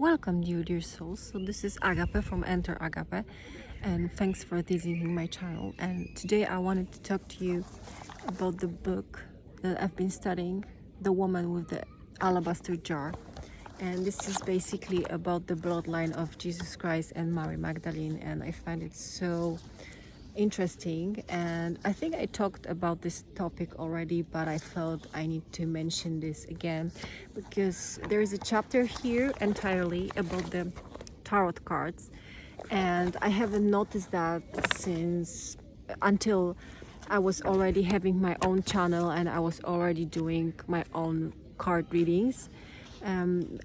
Welcome, you dear souls. So this is Agape from Enter Agape, and thanks for visiting my channel. And today I wanted to talk to you about the book that I've been studying, The Woman with the Alabaster Jar. And this is basically about the bloodline of Jesus Christ and Mary Magdalene, and I find it so interesting. And I think I talked about this topic already, but I felt I need to mention this again because there is a chapter here entirely about the tarot cards, and I haven't noticed that since until I was already having my own channel and I was already doing my own card readings.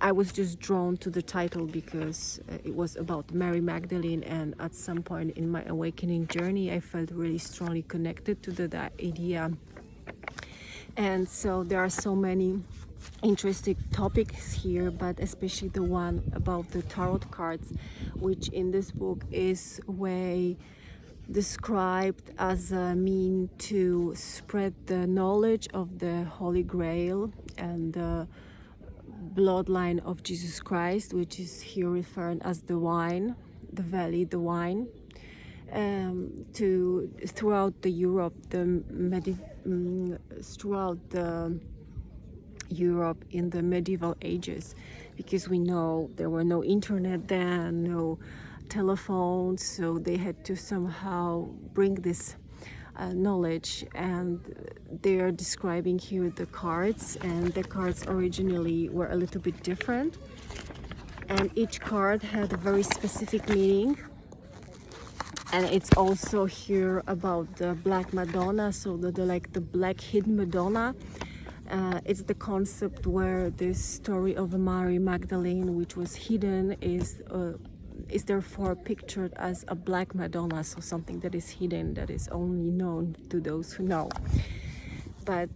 I was just drawn to the title because it was about Mary Magdalene, and at some point in my awakening journey I felt really strongly connected to that idea. And so there are so many interesting topics here, but especially the one about the tarot cards, which in this book is way described as a mean to spread the knowledge of the Holy Grail and the bloodline of Jesus Christ, which is here referred as the wine, the valley, the wine, to throughout the Europe, throughout the Europe in the medieval ages, because we know there were no internet then, no telephones, so they had to somehow bring this knowledge. And they are describing here the cards, and the cards originally were a little bit different, and each card had a very specific meaning. And it's also here about the Black Madonna, so the Black hidden Madonna. It's the concept where this story of Mary Magdalene, which was hidden, is therefore pictured as a Black Madonna, so something that is hidden, that is only known to those who know. But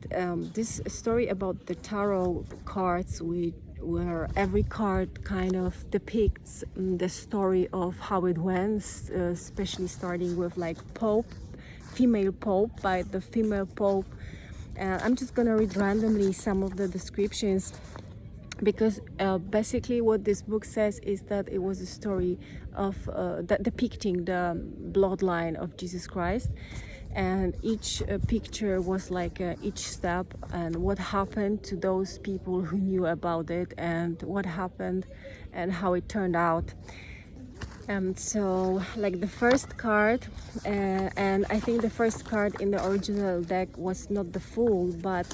this story about the tarot cards, where every card kind of depicts the story of how it went, especially starting with like Pope, female Pope, by the female Pope. I'm just gonna read randomly some of the descriptions, because basically what this book says is that it was a story of that depicting the bloodline of Jesus Christ, and each picture was like each step and what happened to those people who knew about it, and what happened and how it turned out. So like the first card, and I think the first card in the original deck was not the Fool, but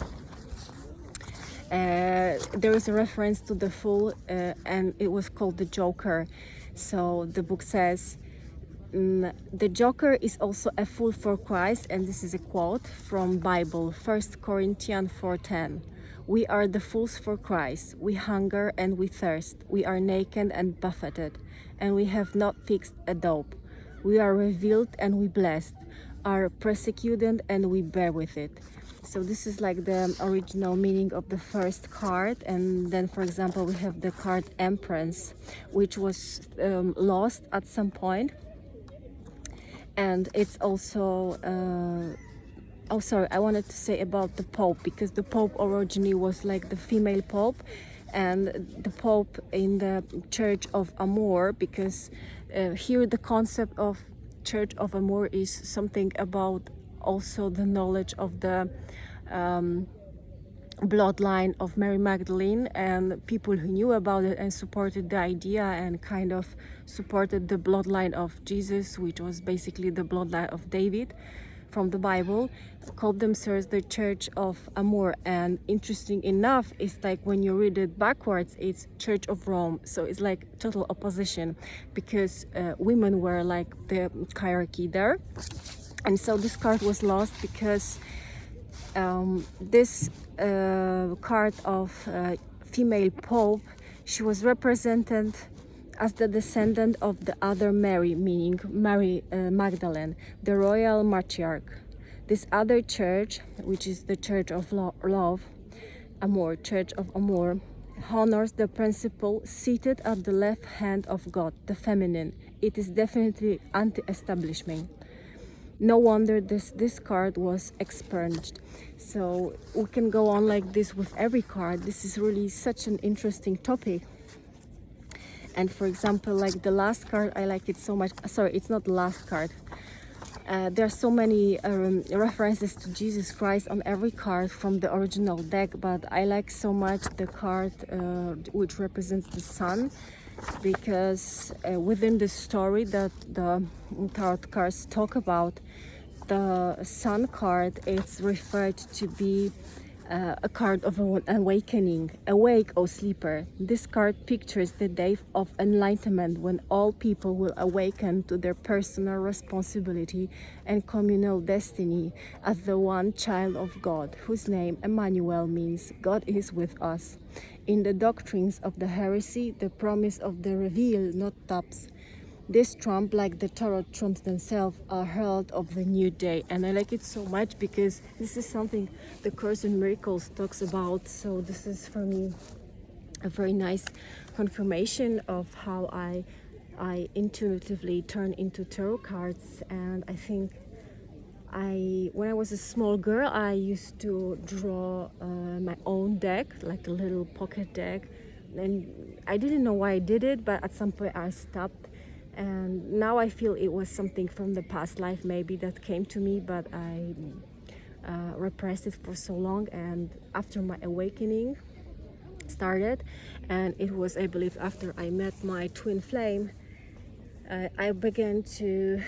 there is a reference to the Fool, and it was called the Joker. So the book says, the Joker is also a fool for Christ, and this is a quote from Bible, 1 Corinthians 4:10. We are the fools for Christ. We hunger and we thirst. We are naked and buffeted, and we have not fixed a dope. We are revealed and we blessed, are persecuted and we bear with it. So this is like the original meaning of the first card. And then, for example, we have the card Empress, which was lost at some point. And it's also oh sorry, I wanted to say about the Pope, because the Pope originally was like the female Pope, and the Pope in the Church of Amor, because here the concept of Church of Amor is something about also the knowledge of the bloodline of Mary Magdalene, and people who knew about it and supported the idea and kind of supported the bloodline of Jesus, which was basically the bloodline of David from the Bible, called themselves the Church of Amor. And interesting enough, it's like when you read it backwards, it's Church of Rome, so it's like total opposition, because women were like the hierarchy there. And so this card was lost because this card of female Pope, she was represented as the descendant of the other Mary, meaning Mary Magdalene, the royal matriarch. This other church, which is the Church of Love, Amor, Church of Amor, honors the principle seated at the left hand of God, the feminine. It is definitely anti-establishment. No wonder this card was expunged. So we can go on like this with every card. This is really such an interesting topic. And for example, like the last card, I like it so much. Sorry, it's not the last card. There are so many references to Jesus Christ on every card from the original deck, but I like so much the card which represents the sun, because within the story that the tarot cards talk about, the sun card is referred to be a card of an awakening. Awake, O sleeper. This card pictures the day of enlightenment, when all people will awaken to their personal responsibility and communal destiny as the one child of God, whose name Emmanuel means God is with us. In the doctrines of the heresy, the promise of the reveal, not tops. This trump, like the tarot trumps themselves, are herald of the new day. And I like it so much because this is something the Course in Miracles talks about. So this is for me a very nice confirmation of how I intuitively turn into tarot cards. And I think when I was a small girl, I used to draw my own deck, like a little pocket deck. And I didn't know why I did it, but at some point I stopped. And now I feel it was something from the past life maybe that came to me, but I repressed it for so long. And after my awakening started, and it was, I believe, after I met my twin flame, I began to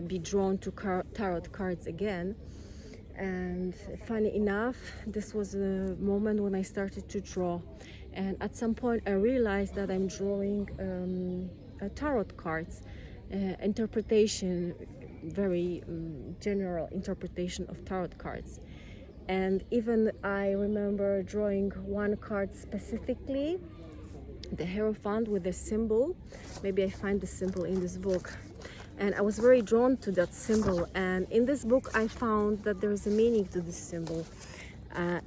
be drawn to tarot cards again. And funny enough, this was a moment when I started to draw. And at some point I realized that I'm drawing tarot cards, interpretation, very general interpretation of tarot cards. And even I remember drawing one card specifically, the Hierophant with a symbol. Maybe I find the symbol in this book. And I was very drawn to that symbol. And in this book I found that there is a meaning to this symbol.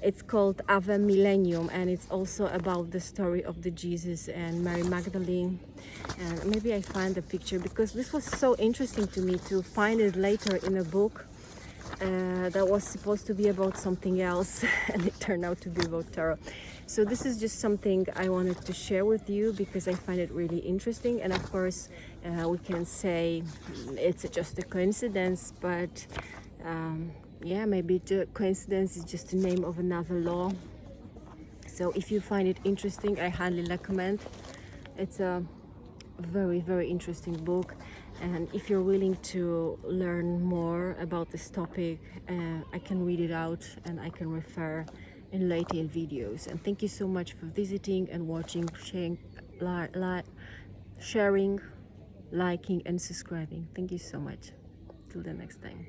It's called Ave Millennium, and it's also about the story of the Jesus and Mary Magdalene. And maybe I find the picture, because this was so interesting to me to find it later in a book that was supposed to be about something else, and it turned out to be about tarot. So this is just something I wanted to share with you because I find it really interesting. And of course we can say it's just a coincidence, but yeah, maybe the coincidence is just the name of another law. So if you find it interesting, I highly recommend. It's a very, very interesting book. And if you're willing to learn more about this topic, I can read it out and I can refer in later videos. And thank you so much for visiting and watching, sharing, liking and subscribing. Thank you so much. Till the next time.